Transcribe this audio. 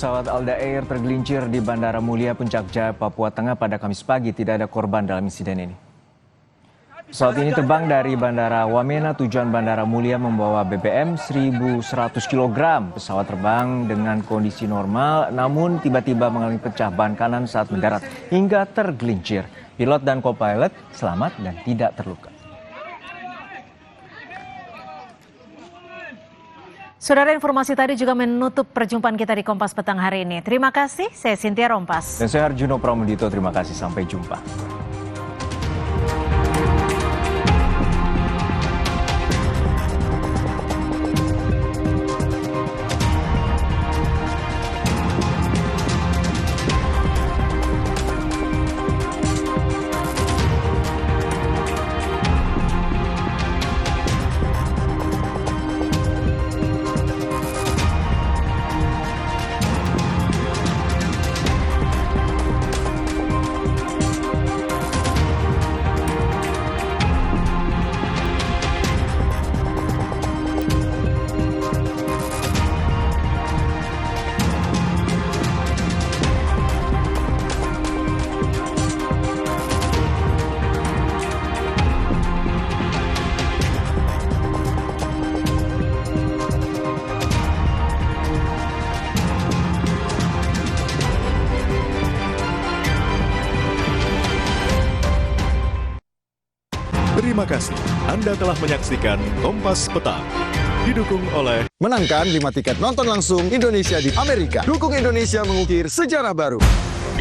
pesawat Alda Air tergelincir di Bandara Mulia Puncak Jaya, Papua Tengah pada Kamis pagi. Tidak ada korban dalam insiden ini. Pesawat ini terbang dari Bandara Wamena, tujuan Bandara Mulia membawa BBM 1.100 kg. Pesawat terbang dengan kondisi normal, namun tiba-tiba mengalami pecah ban kanan saat mendarat hingga tergelincir. Pilot dan co-pilot selamat dan tidak terluka. Saudara, informasi tadi juga menutup perjumpaan kita di Kompas Petang hari ini. Terima kasih, saya Cynthia Rompas. Dan saya Harjuno Pramudito, terima kasih, sampai jumpa. Terima kasih Anda telah menyaksikan Kompas Petang. Didukung oleh Menangkan 5 tiket nonton langsung Indonesia di Amerika. Dukung Indonesia mengukir sejarah baru.